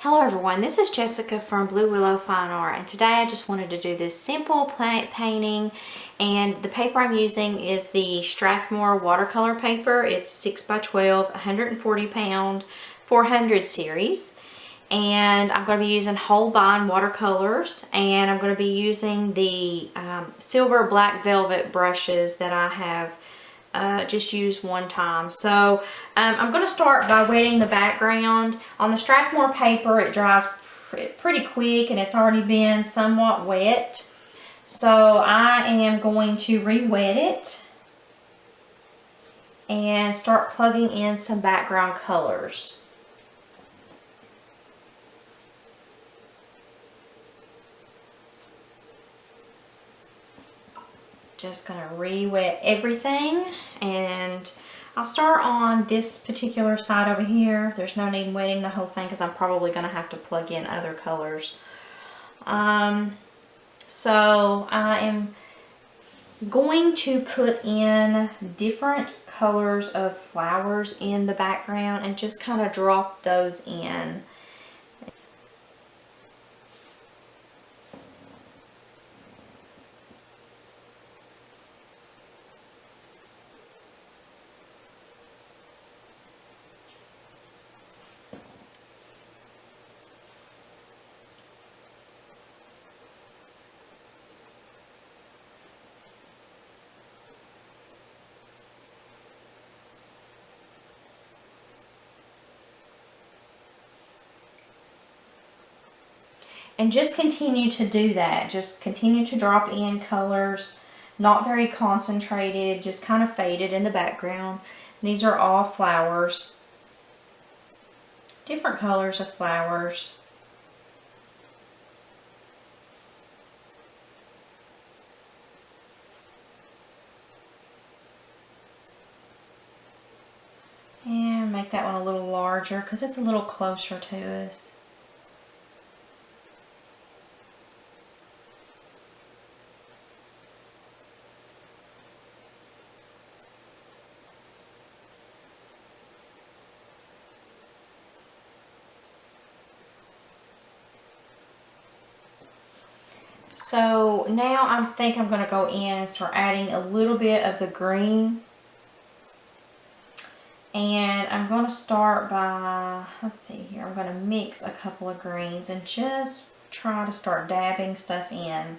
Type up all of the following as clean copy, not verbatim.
Hello everyone, this is Jessica from Blue Willow Fine Art, and today I just wanted to do this simple painting, and the paper I'm using is the Strathmore watercolor paper. It's 6 by 12, 140 pound, 400 series, and I'm going to be using Holbein watercolors, and I'm going to be using the silver black velvet brushes that I have just used one time. So I'm going to start by wetting the background. On the Strathmore paper, it dries pretty quick and it's already been somewhat wet. So I am going to re-wet it and start plugging in some background colors. Just gonna re-wet everything, and I'll start on this particular side over here. There's no need in wetting the whole thing because I'm probably gonna have to plug in other colors. So I am going to put in different colors of flowers in the background and just kind of drop those in. And just continue to do that. Just continue to drop in colors, not very concentrated, just kind of faded in the background. These are all flowers, different colors of flowers. And make that one a little larger because it's a little closer to us. So now I think I'm going to go in and start adding a little bit of the green. And I'm going to start by, let's see here, I'm going to mix a couple of greens and just try to start dabbing stuff in.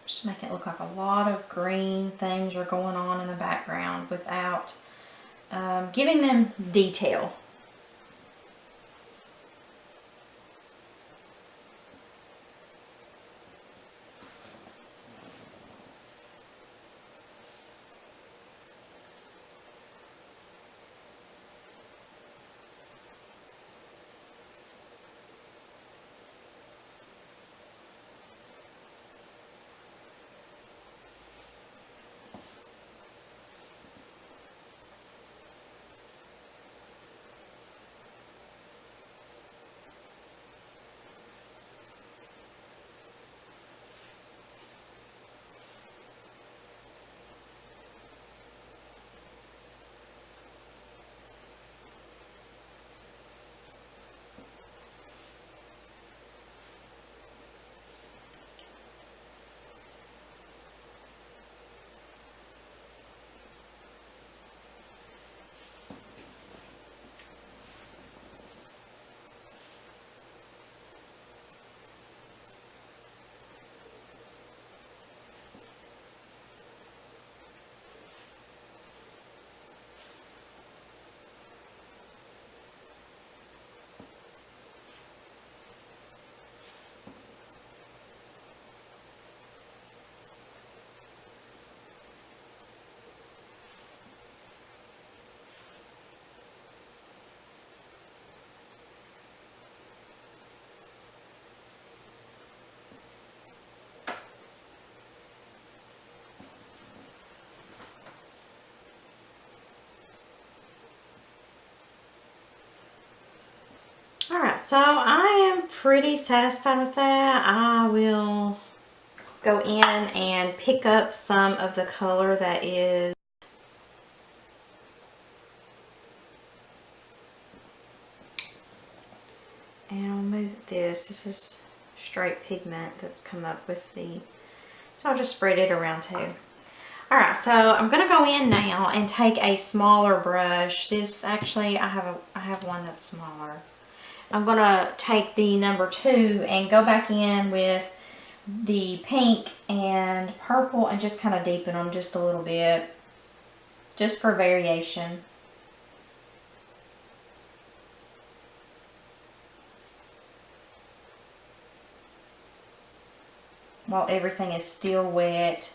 Just make it look like a lot of green things are going on in the background without giving them detail. Alright, so I am pretty satisfied with that. I will go in and pick up some of the color that is and I'll move this. This is straight pigment that's come up with the, so I'll just spread it around too. Alright, so I'm going to go in now and take a smaller brush. This actually, I have one that's smaller. I'm going to take the number 2 and go back in with the pink and purple and just kind of deepen them just a little bit, just for variation. While everything is still wet.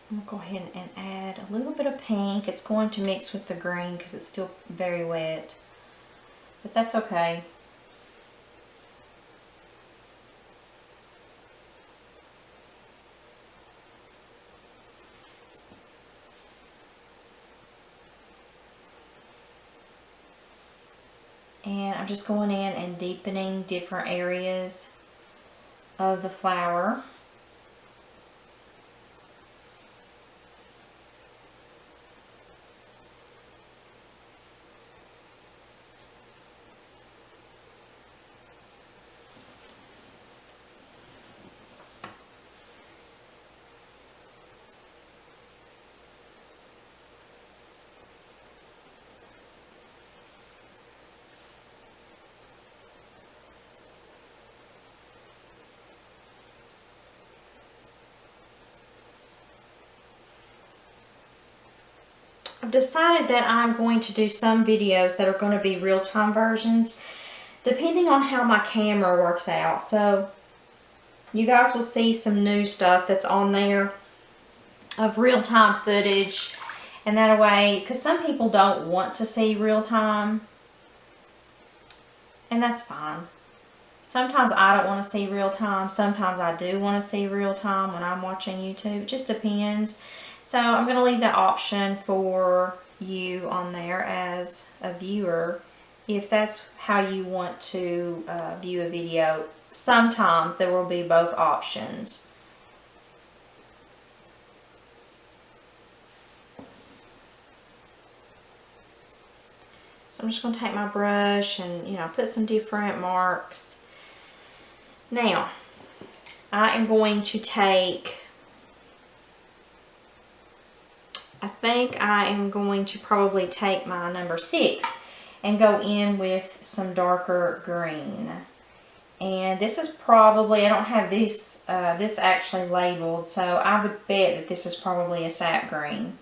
I'm going to go ahead and add a little bit of pink. It's going to mix with the green because it's still very wet, but that's okay. And I'm just going in and deepening different areas of the flower. I've decided that I'm going to do some videos that are going to be real-time versions, depending on how my camera works out. So you guys will see some new stuff that's on there of real-time footage, and that way, because some people don't want to see real-time, and that's fine. Sometimes I don't want to see real-time. Sometimes I do want to see real-time when I'm watching YouTube. It just depends. So I'm going to leave that option for you on there as a viewer if that's how you want to view a video. Sometimes there will be both options. So I'm just going to take my brush and, you know, put some different marks. Now, I am going to take, I think I am going to probably take my number 6 and go in with some darker green. And this is probably, I don't have this actually labeled, so I would bet that this is probably a sap green.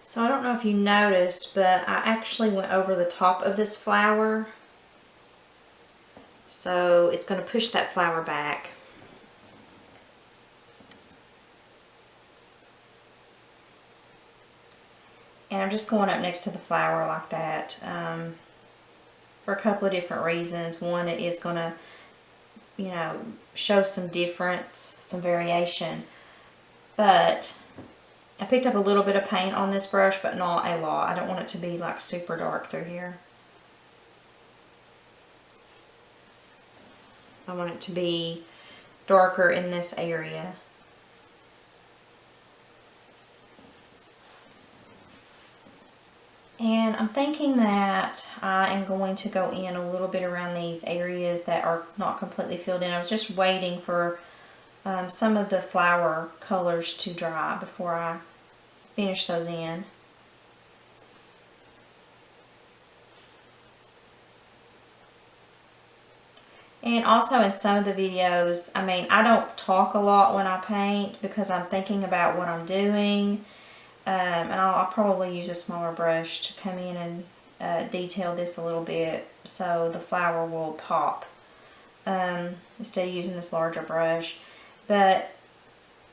So I don't know if you noticed, but I actually went over the top of this flower. So it's going to push that flower back. And I'm just going up next to the flower like that for a couple of different reasons. One, it is going to you know, show some difference, some variation. But I picked up a little bit of paint on this brush, but not a lot. I don't want it to be like super dark through here. I want it to be darker in this area. And I'm thinking that I am going to go in a little bit around these areas that are not completely filled in. I was just waiting for some of the flower colors to dry before I finish those in. And also in some of the videos, I mean, I don't talk a lot when I paint because I'm thinking about what I'm doing. And I'll probably use a smaller brush to come in and detail this a little bit so the flower will pop instead of using this larger brush. But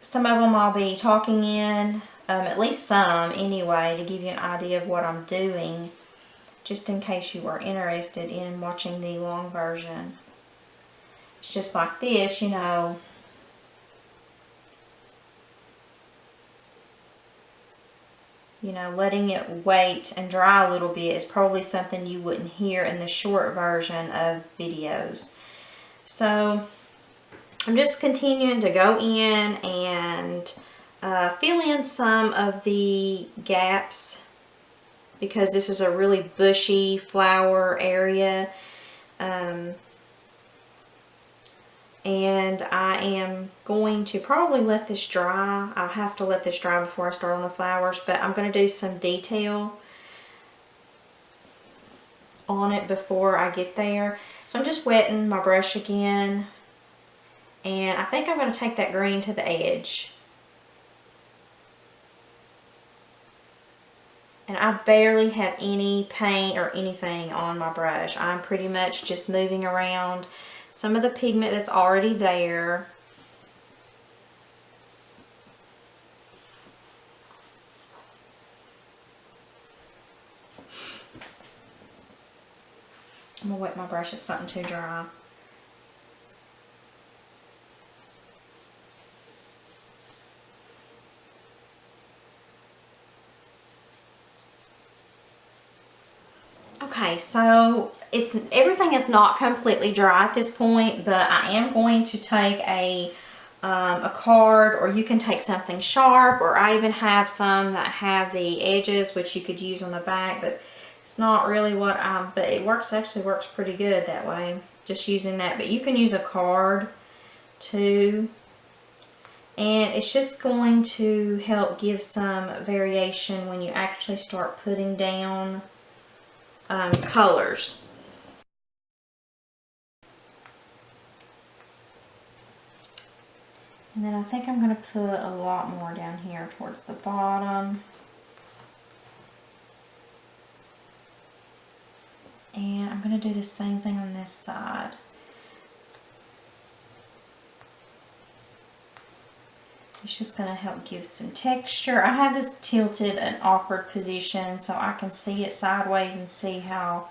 some of them I'll be talking in, at least some anyway, to give you an idea of what I'm doing, just in case you are interested in watching the long version. It's just like this, you know. You know, letting it wait and dry a little bit is probably something you wouldn't hear in the short version of videos. So I'm just continuing to go in and fill in some of the gaps because this is a really bushy flower area. And I am going to probably let this dry. I'll have to let this dry before I start on the flowers, but I'm going to do some detail on it before I get there. So I'm just wetting my brush again, and I think I'm going to take that green to the edge. And I barely have any paint or anything on my brush. I'm pretty much just moving around some of the pigment that's already there. I'm going to wet my brush, it's gotten too dry. Okay, so everything is not completely dry at this point, but I am going to take a card, or you can take something sharp, or I even have some that have the edges which you could use on the back, but it's not really what but it actually works pretty good that way, just using that. But you can use a card too, and it's just going to help give some variation when you actually start putting down colors. And then I think I'm going to put a lot more down here towards the bottom. And I'm going to do the same thing on this side. It's just going to help give some texture. I have this tilted an awkward position so I can see it sideways and see how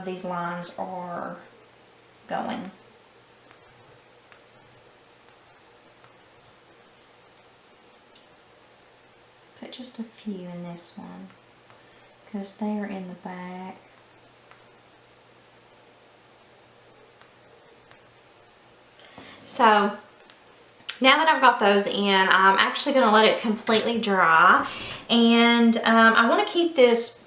these lines are going. Put just a few in this one because they are in the back. So now that I've got those in, I'm actually going to let it completely dry, and I want to keep this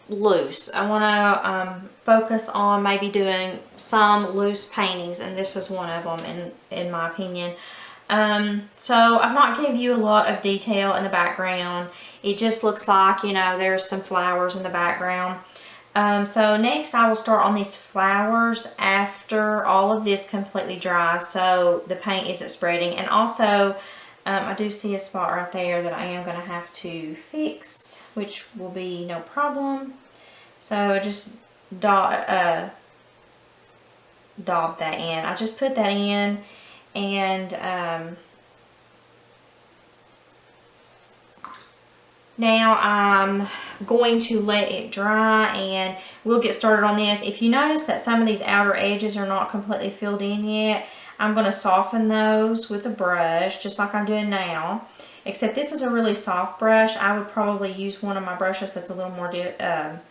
loose. I want to focus on maybe doing some loose paintings, and this is one of them in my opinion. So I've not given you a lot of detail in the background. It just looks like, you know, there's some flowers in the background. So next I will start on these flowers after all of this completely dries, so the paint isn't spreading. And also I do see a spot right there that I am going to have to fix, which will be no problem. So just daub that in. I just put that in, and Now I'm going to let it dry and we'll get started on this. If you notice that some of these outer edges are not completely filled in yet, I'm going to soften those with a brush, just like I'm doing now. Except this is a really soft brush. I would probably use one of my brushes that's a little more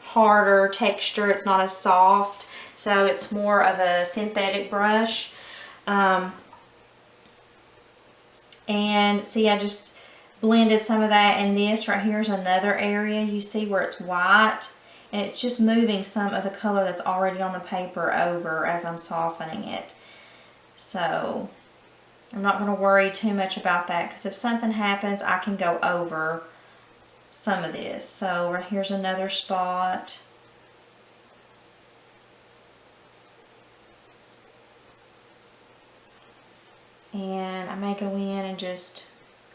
harder texture. It's not as soft, so it's more of a synthetic brush. And see, I just blended some of that, and this right here is another area you see where it's white, and it's just moving some of the color that's already on the paper over as I'm softening it. So I'm not going to worry too much about that, because if something happens, I can go over some of this. So right here's another spot. And I may go in and just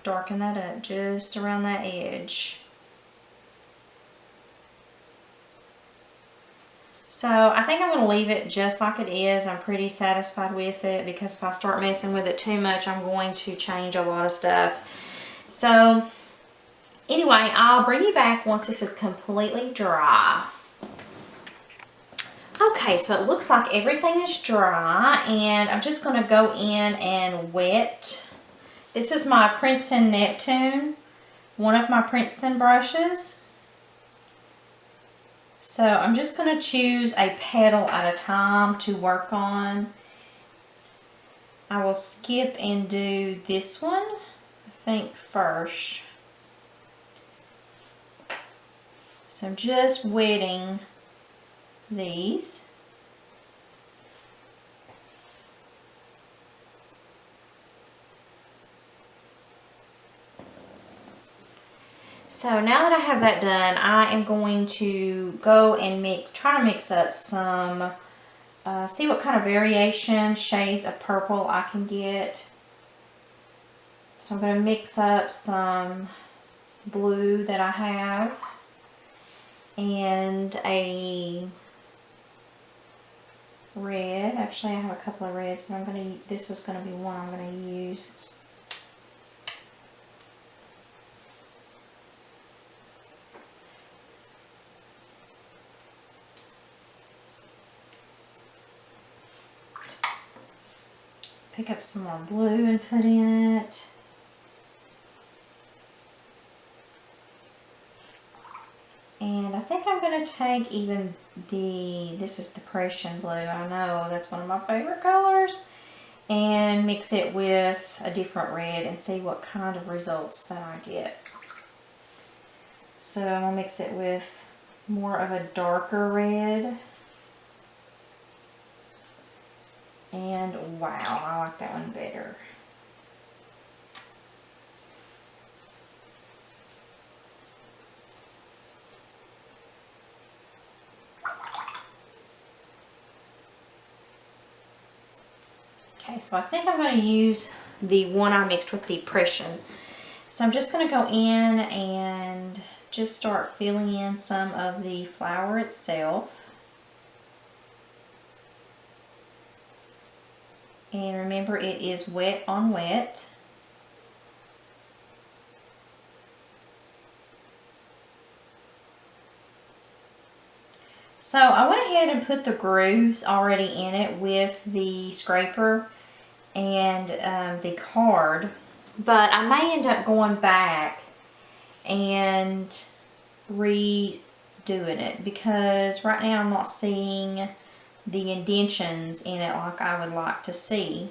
darken that up just around that edge. So I think I'm going to leave it just like it is. I'm pretty satisfied with it, because if I start messing with it too much, I'm going to change a lot of stuff. So anyway, I'll bring you back once this is completely dry. Okay, so it looks like everything is dry, and I'm just going to go in and wet. This is my Princeton Neptune, one of my Princeton brushes. So I'm just going to choose a petal at a time to work on. I will skip and do this one, I think, first. So I'm just wetting these. So now that I have that done, I am going to go and try to mix up some, see what kind of variation, shades of purple I can get. So I'm going to mix up some blue that I have, and a red. Actually, I have a couple of reds, but this is going to be one I'm going to use. Pick up some more blue and put in it. And I think I'm going to take even this is the Prussian blue. I know that's one of my favorite colors. And mix it with a different red and see what kind of results that I get. So I'm going to mix it with more of a darker red. And wow, I like that one better. Okay, so I think I'm going to use the one I mixed with the Prussian. So I'm just going to go in and just start filling in some of the flower itself. And remember, it is wet on wet. So I went ahead and put the grooves already in it with the scraper and the card, but I may end up going back and redoing it, because right now I'm not seeing the indentions in it like I would like to see.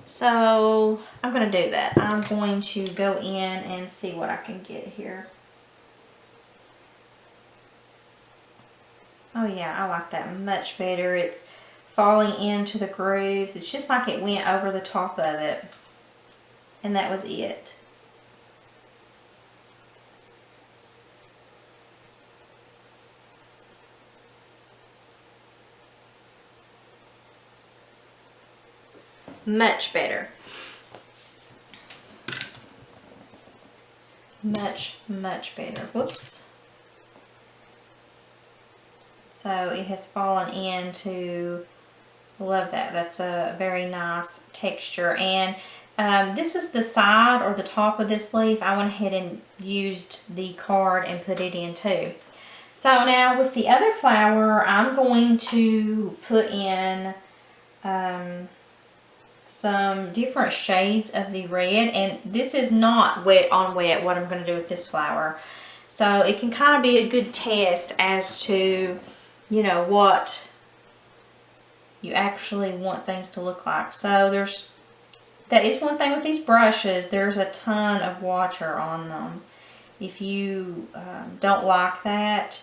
So I'm going to do that. I'm going to go in and see what I can get here. Oh yeah, I like that much better. It's falling into the grooves. It's just like it went over the top of it. And that was it. Much better. Much, much better. Whoops. So it has fallen into, love that. That's a very nice texture. And this is the side or the top of this leaf. I went ahead and used the card and put it in too. So now with the other flower, I'm going to put in some different shades of the red. And this is not wet on wet, what I'm going to do with this flower. So it can kind of be a good test as to, you know, what you actually want things to look like. So that is one thing with these brushes, there's a ton of water on them. If you don't like that,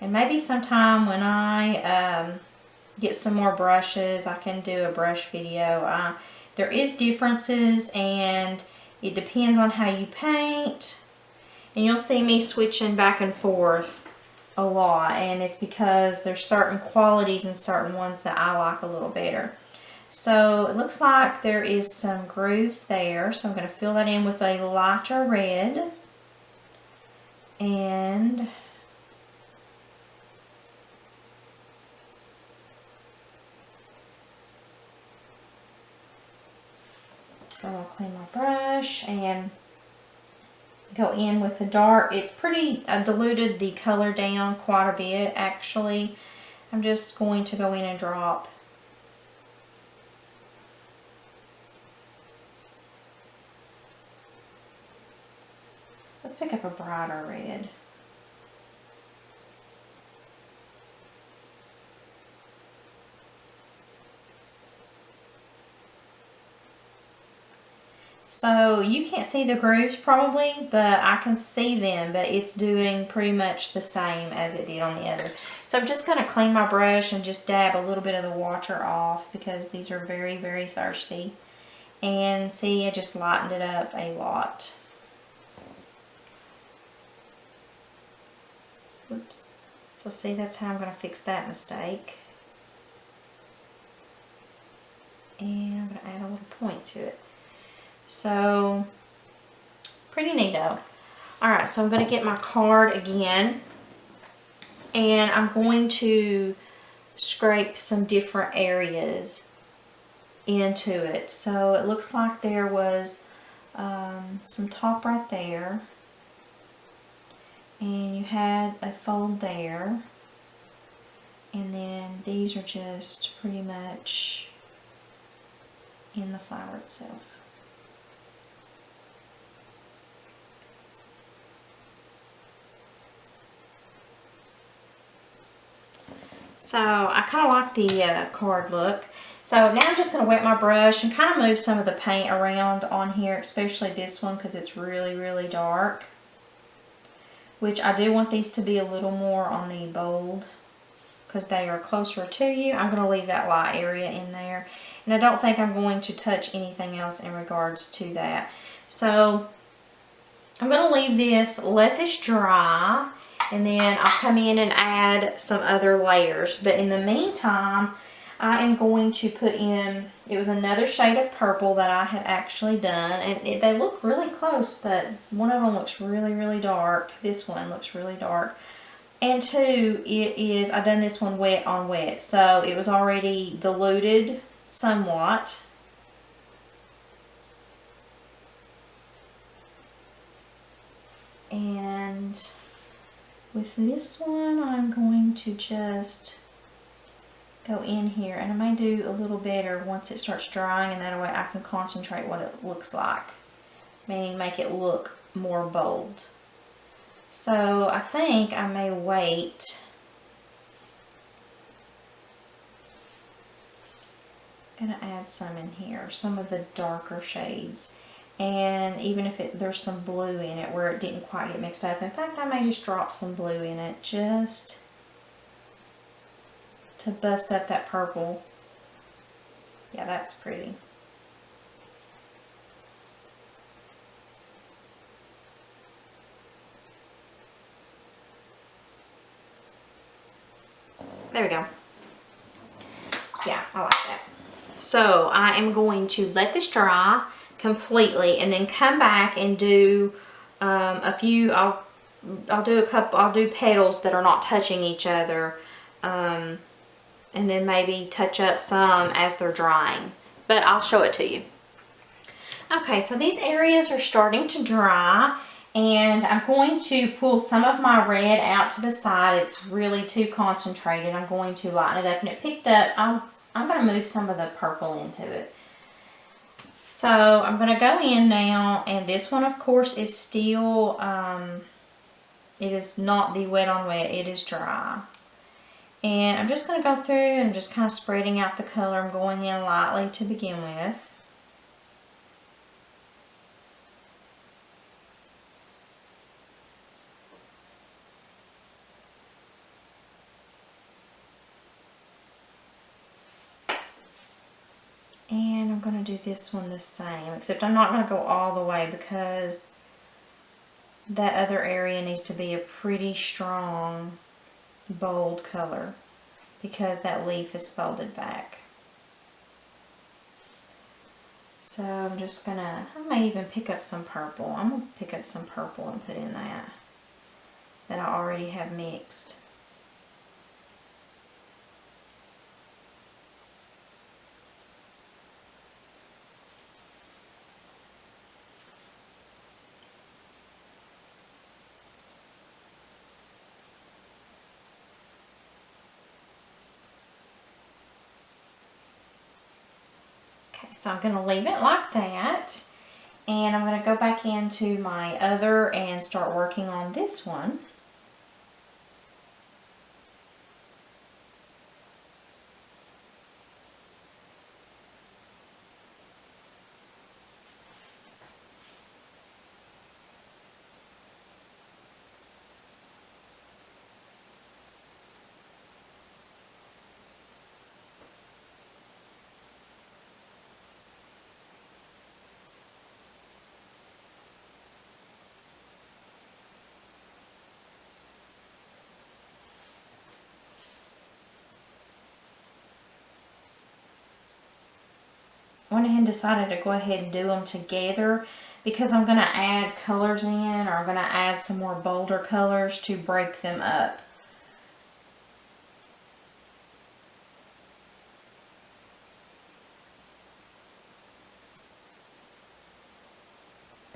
and maybe sometime when I get some more brushes, I can do a brush video. There is differences, and it depends on how you paint, and you'll see me switching back and forth a lot, and it's because there's certain qualities in certain ones that I like a little better. So it looks like there is some grooves there, so I'm going to fill that in with a lighter red. And so I'll clean my brush and go in with the dark. It's pretty, I diluted the color down quite a bit actually. I'm just going to go in and drop let's pick up a brighter red. So you can't see the grooves probably, but I can see them, but it's doing pretty much the same as it did on the other. So I'm just going to clean my brush and just dab a little bit of the water off because these are very, very thirsty. And see, I just lightened it up a lot. Oops. So see, that's how I'm going to fix that mistake. And I'm going to add a little point to it. So, pretty neato. Alright, so I'm going to get my card again. And I'm going to scrape some different areas into it. So it looks like there was some top right there. And you had a fold there. And then these are just pretty much in the flower itself. So I kind of like the card look. So now I'm just going to wet my brush and kind of move some of the paint around on here, especially this one because it's really, really dark. Which I do want these to be a little more on the bold because they are closer to you. I'm going to leave that light area in there. And I don't think I'm going to touch anything else in regards to that. So I'm going to leave this, let this dry. And then I'll come in and add some other layers. But in the meantime, I am going to put in, it was another shade of purple that I had actually done. And they look really close, but one of them looks really, really dark. This one looks really dark. And two, it is, I've done this one wet on wet. So it was already diluted somewhat. And with this one, I'm going to just go in here, and I may do a little better once it starts drying, and that way I can concentrate what it looks like, meaning make it look more bold. So I think I may wait. I'm gonna add some in here, some of the darker shades. And even if there's some blue in it where it didn't quite get mixed up. In fact, I may just drop some blue in it just to bust up that purple. Yeah, that's pretty. There we go. Yeah, I like that. So I am going to let this dry completely and then come back and do a few, I'll I'll do petals that are not touching each other, and then maybe touch up some as they're drying, but I'll show it to you. Okay, so these areas are starting to dry, and I'm going to pull some of my red out to the side. It's really too concentrated. I'm going to lighten it up, and it picked up. I'm going to move some of the purple into it. So I'm going to go in now, and this one, of course, is still, it is not the wet on wet, it is dry. And I'm just going to go through and just kind of spreading out the color. I'm going in lightly to begin with. And I'm going to do this one the same, except I'm not going to go all the way because that other area needs to be a pretty strong, bold color because that leaf is folded back. So I'm just going to, I may even pick up some purple. I'm going to pick up some purple and put in that I already have mixed. So I'm going to leave it like that, and I'm going to go back into my other and start working on this one. I went ahead and decided to go ahead and do them together because I'm going to add colors in, or I'm going to add some more bolder colors to break them up.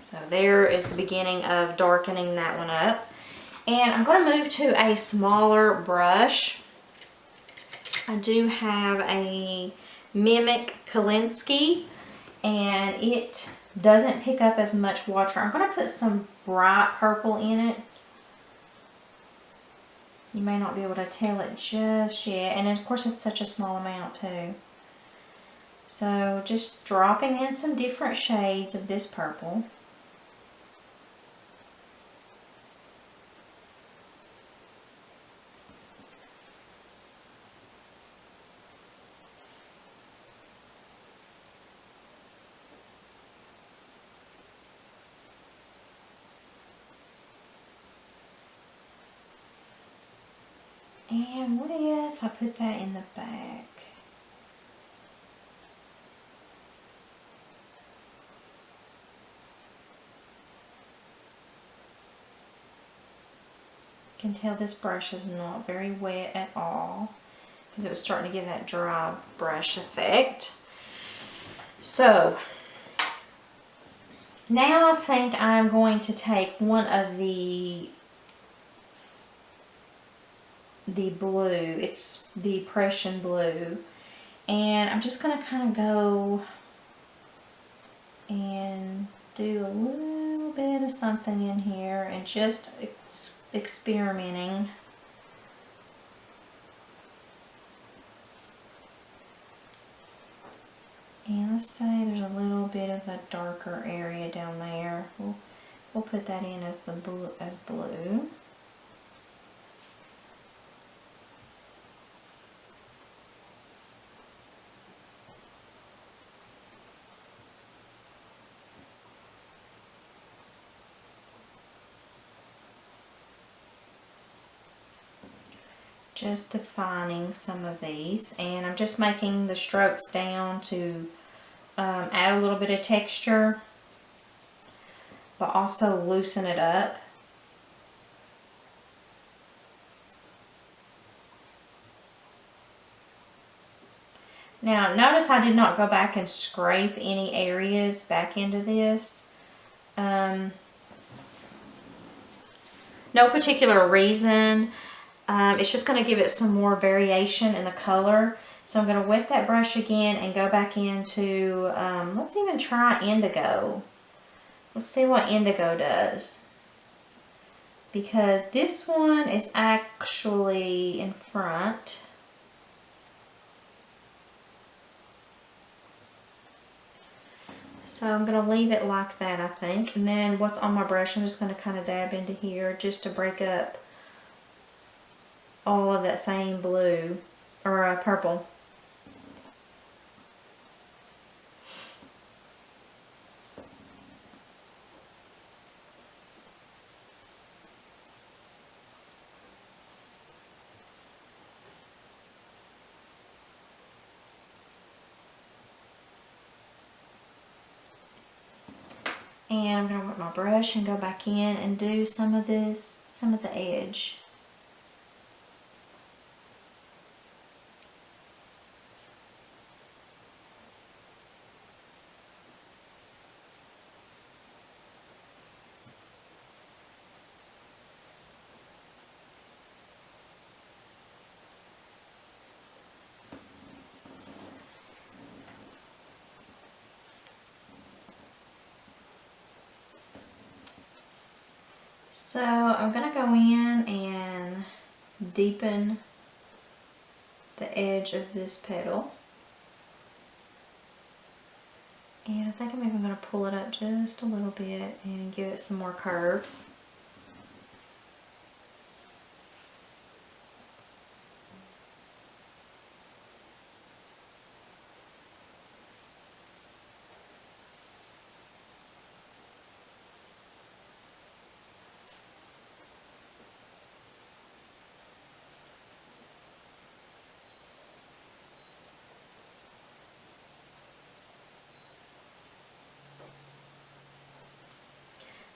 So there is the beginning of darkening that one up. And I'm going to move to a smaller brush. I do have a Mimic Kalinsky, and it doesn't pick up as much water. I'm going to put some bright purple in it. You may not be able to tell it just yet, and of course it's such a small amount too. So just dropping in some different shades of this purple. And what if I put that in the back? You can tell this brush is not very wet at all because it was starting to give that dry brush effect. So now I think I'm going to take one of the blue, it's the Prussian blue, and I'm just going to kind of go and do a little bit of something in here and just experimenting. And let's say there's a little bit of a darker area down there. We'll put that in as blue. Just defining some of these, and I'm just making the strokes down to add a little bit of texture but also loosen it up. Now notice I did not go back and scrape any areas back into this. No particular reason. It's just going to give it some more variation in the color. So I'm going to wet that brush again and go back into, let's even try indigo. Let's see what indigo does. Because this one is actually in front. So I'm going to leave it like that, I think. And then what's on my brush, I'm just going to kind of dab into here just to break up all of that same blue, or purple. And I'm going to wet my brush and go back in and do some of this, some of the edge. So I'm going to go in and deepen the edge of this petal. And I think I'm even going to pull it up just a little bit and give it some more curve.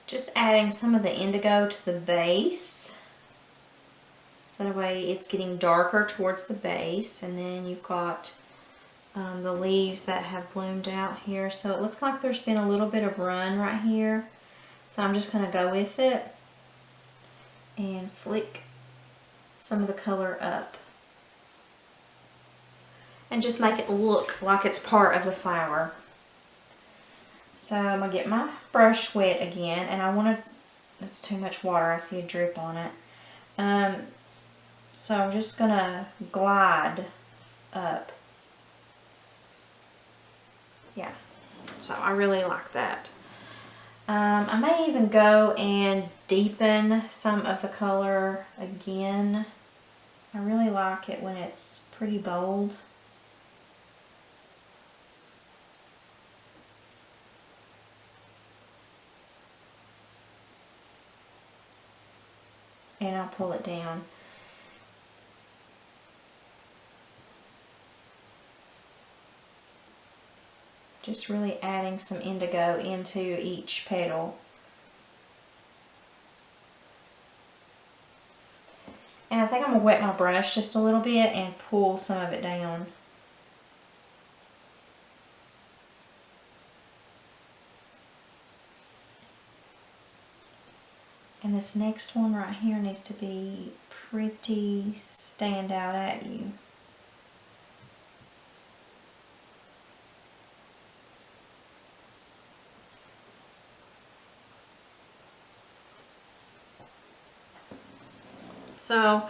Just adding some of the indigo to the base. So that way it's getting darker towards the base. And then you've got the leaves that have bloomed out here. So it looks like there's been a little bit of run right here. So I'm just going to go with it and flick some of the color up. And just make it look like it's part of the flower. So I'm going to get my brush wet again, and I want to, that's too much water, I see a drip on it. So I'm just going to glide up. Yeah, so I really like that. I may even go and deepen some of the color again. I really like it when it's pretty bold. And I'll pull it down. Just really adding some indigo into each petal. And I think I'm going to wet my brush just a little bit and pull some of it down. And this next one right here needs to be pretty stand out at you. So,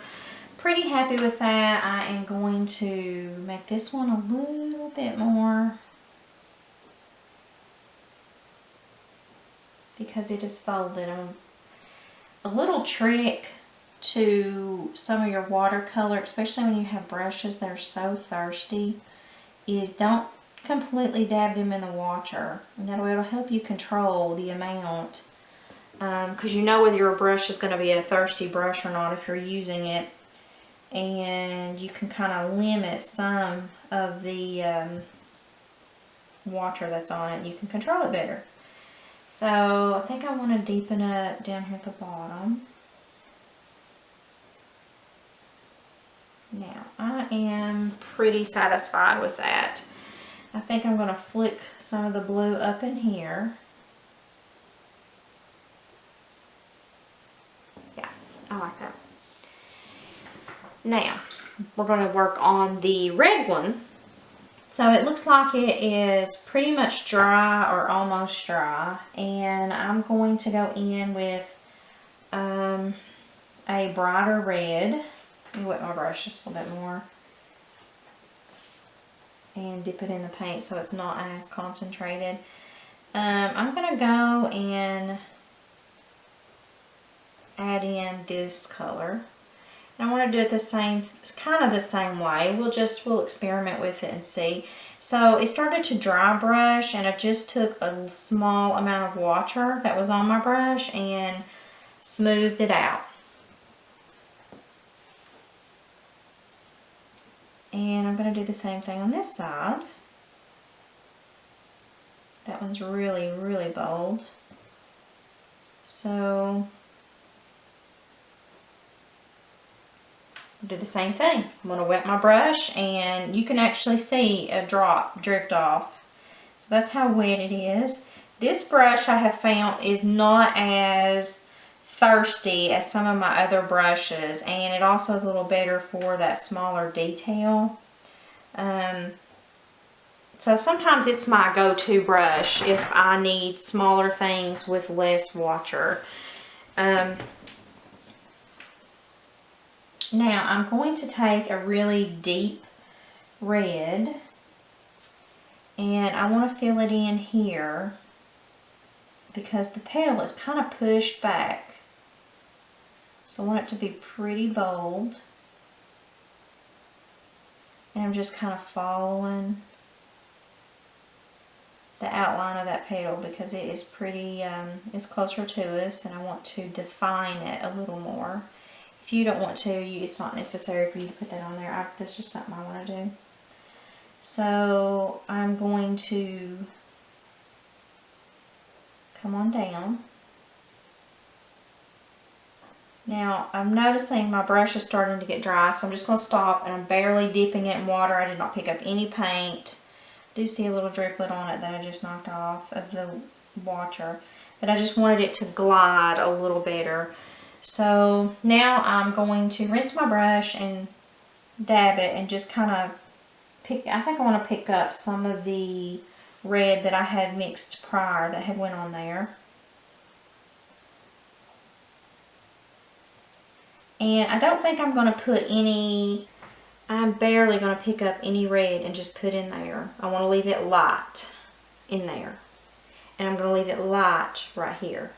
pretty happy with that. I am going to make this one a little bit more because it is folded. A little trick to some of your watercolor, especially when you have brushes that are so thirsty, is don't completely dab them in the water. And that way it'll help you control the amount. Because you know whether your brush is going to be a thirsty brush or not if you're using it. And you can kind of limit some of the water that's on it. You can control it better. So I think I want to deepen up down here at the bottom. Now I am pretty satisfied with that. I think I'm going to flick some of the blue up in here. Yeah, I like that. Now, we're going to work on the red one. So it looks like it is pretty much dry or almost dry. And I'm going to go in with a brighter red. Let me wet my brush just a little bit more. And dip it in the paint so it's not as concentrated. I'm going to go and add in this color. And I want to do it the same, kind of the same way. We'll experiment with it and see. So it started to dry brush, and I just took a small amount of water that was on my brush and smoothed it out. And I'm going to do the same thing on this side. That one's really, really bold. So I'll do the same thing. I'm going to wet my brush, and you can actually see a drop dripped off. So that's how wet it is. This brush I have found is not as thirsty as some of my other brushes, and it also is a little better for that smaller detail. So sometimes it's my go-to brush if I need smaller things with less water. Now I'm going to take a really deep red, and I want to fill it in here because the petal is kind of pushed back. So I want it to be pretty bold. And I'm just kind of following the outline of that petal because it is pretty, it's closer to us, and I want to define it a little more. If you don't want to, it's not necessary for you to put that on there. That's just something I want to do. So I'm going to come on down. Now I'm noticing my brush is starting to get dry, so I'm just going to stop, and I'm barely dipping it in water. I did not pick up any paint. I do see a little driplet on it that I just knocked off of the water, but I just wanted it to glide a little better. So now I'm going to rinse my brush and dab it and just kind of pick, I think I want to pick up some of the red that I had mixed prior that had went on there. And I don't think I'm going to put any, I'm barely going to pick up any red and just put in there. I want to leave it light in there. And I'm going to leave it light right here.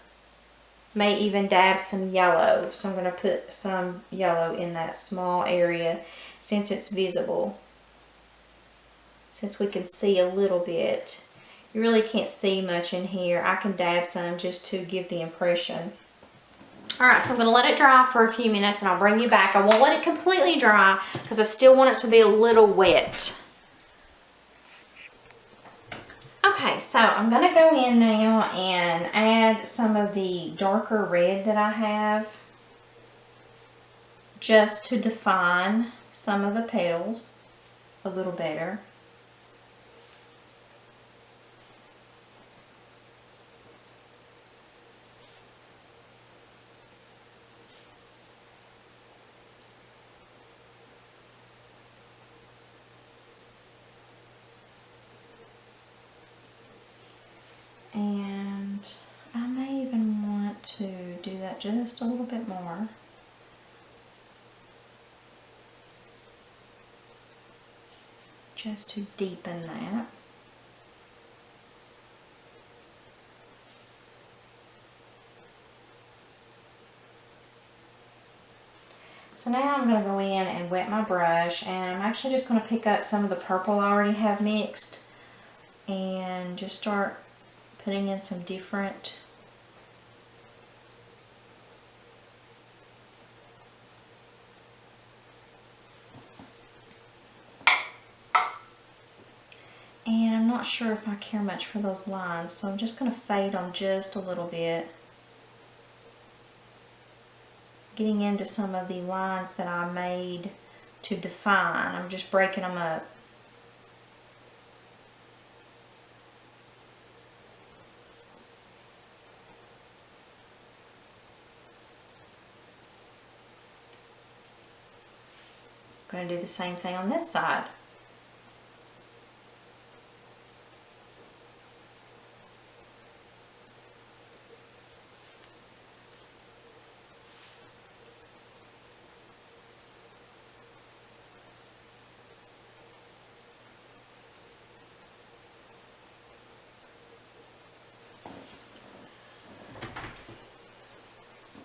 May even dab some yellow. So I'm going to put some yellow in that small area since it's visible. Since we can see a little bit. You really can't see much in here. I can dab some just to give the impression. Alright, so I'm going to let it dry for a few minutes and I'll bring you back. I won't let it completely dry because I still want it to be a little wet. Okay, so I'm going to go in now and add some of the darker red that I have just to define some of the petals a little better. And I may even want to do that just a little bit more. Just to deepen that. So now I'm going to go in and wet my brush, and I'm actually just going to pick up some of the purple I already have mixed and just start putting in some different and I'm not sure if I care much for those lines, so I'm just going to fade them just a little bit, getting into some of the lines that I made to define. I'm just breaking them up. I'm going to do the same thing on this side.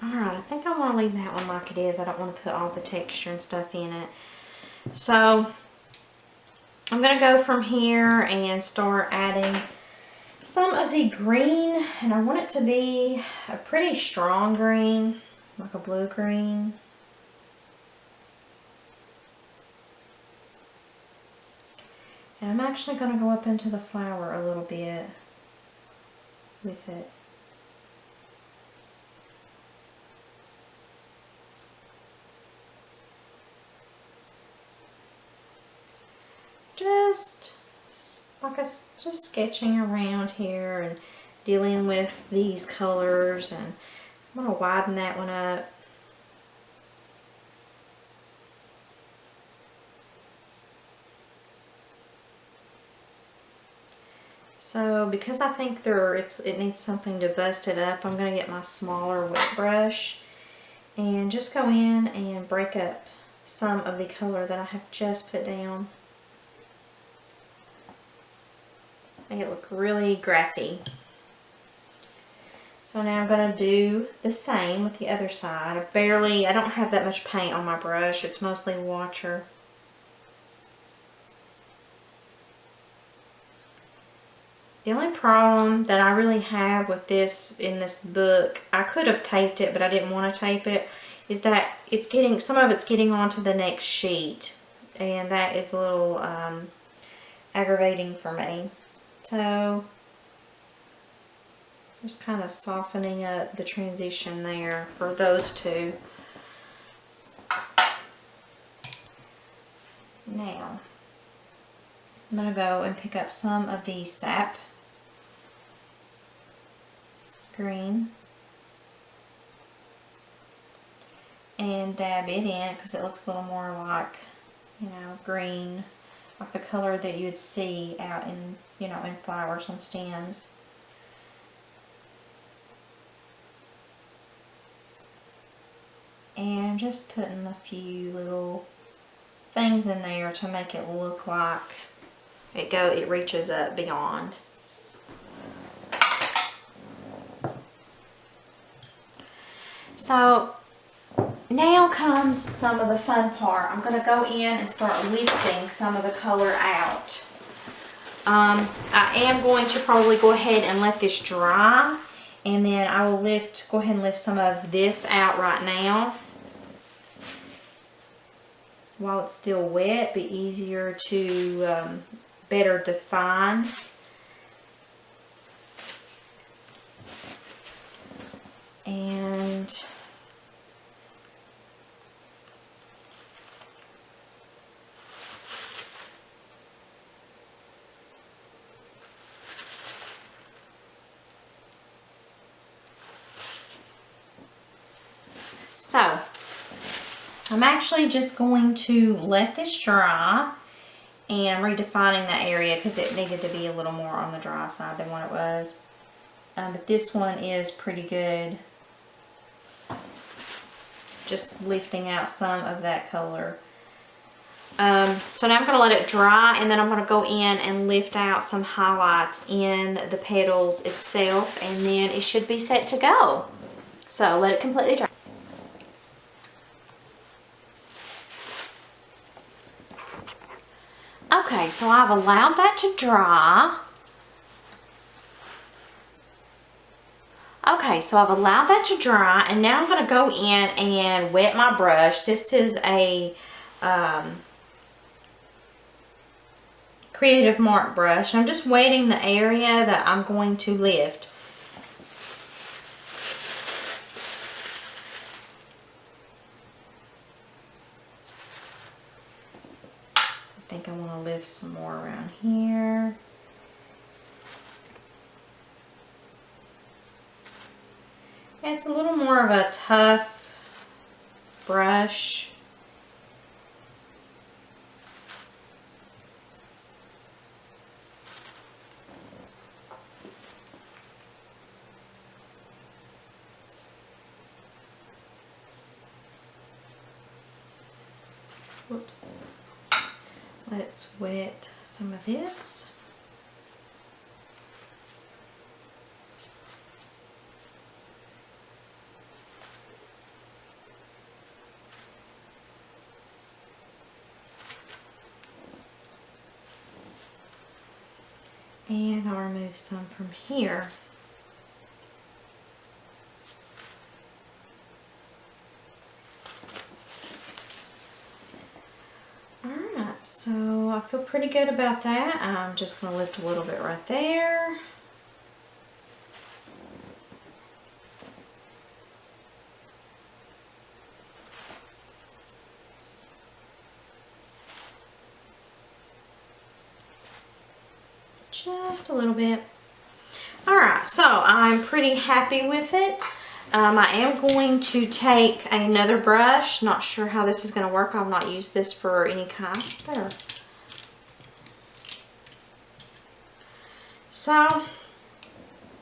Alright, I think I want to leave that one like it is. I don't want to put all the texture and stuff in it. So I'm going to go from here and start adding some of the green, and I want it to be a pretty strong green, like a blue green. And I'm actually going to go up into the flower a little bit with it. Just sketching around here and dealing with these colors, and I'm going to widen that one up. So because I think it needs something to bust it up, I'm going to get my smaller wet brush and just go in and break up some of the color that I have just put down. Make it look really grassy. So now I'm going to do the same with the other side. I don't have that much paint on my brush. It's mostly water. The only problem that I really have with this in this book, I could have taped it, but I didn't want to tape it, is that some of it's getting onto the next sheet, and that is a little aggravating for me. So just kind of softening up the transition there for those two. Now I'm going to go and pick up some of the sap green and dab it in because it looks a little more like, green, like the color that you'd see out in, in flowers on stems. And just putting a few little things in there to make it look like it reaches up beyond. So now comes some of the fun part. I'm going to go in and start lifting some of the color out. I am going to probably go ahead and let this dry, and then I will go ahead and lift some of this out right now. While it's still wet, be easier to better define. And so I'm actually just going to let this dry, and I'm redefining that area because it needed to be a little more on the dry side than what it was. But this one is pretty good. Just lifting out some of that color. So now I'm going to let it dry, and then I'm going to go in and lift out some highlights in the petals itself, and then it should be set to go. So let it completely dry. Okay, so I've allowed that to dry. Okay, so I've allowed that to dry, and now I'm going to go in and wet my brush. This is a Creative Mark brush. I'm just wetting the area that I'm going to lift. think I want to lift some more around here. It's a little more of a tough brush. Whoops. Let's wet some of this. And I'll remove some from here. Alright, so I feel pretty good about that. I'm just going to lift a little bit right there. Just a little bit. Alright, so I'm pretty happy with it. I am going to take another brush. Not sure how this is going to work. I've not used this for any kind. Better. So,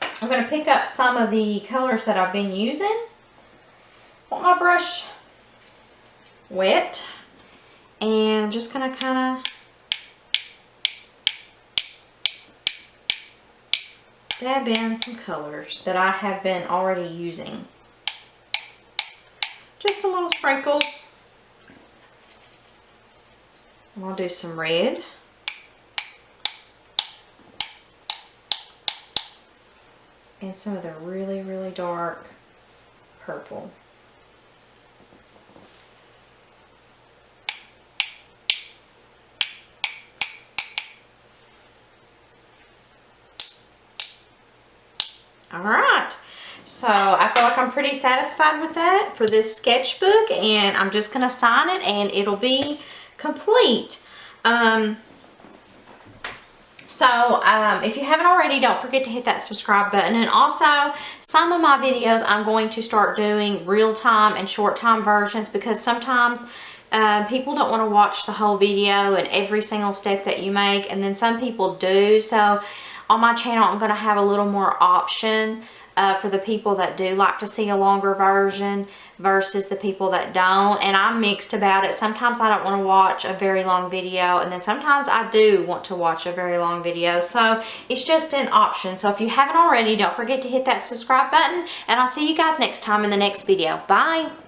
I'm going to pick up some of the colors that I've been using. I want my brush wet. And I'm just going to kind of dab in some colors that I have been already using. Just some little sprinkles. And I'll do some red. And some of the really, really dark purple. Alright, so I feel like I'm pretty satisfied with that for this sketchbook, and I'm just going to sign it and it'll be complete. If you haven't already, don't forget to hit that subscribe button. And also, some of my videos I'm going to start doing real-time and short-time versions, because sometimes people don't want to watch the whole video and every single step that you make, and then some people do. So on my channel, I'm going to have a little more option for the people that do like to see a longer version versus the people that don't. And I'm mixed about it. Sometimes I don't want to watch a very long video, and then sometimes I do want to watch a very long video. So it's just an option. So if you haven't already, don't forget to hit that subscribe button, and I'll see you guys next time in the next video. Bye!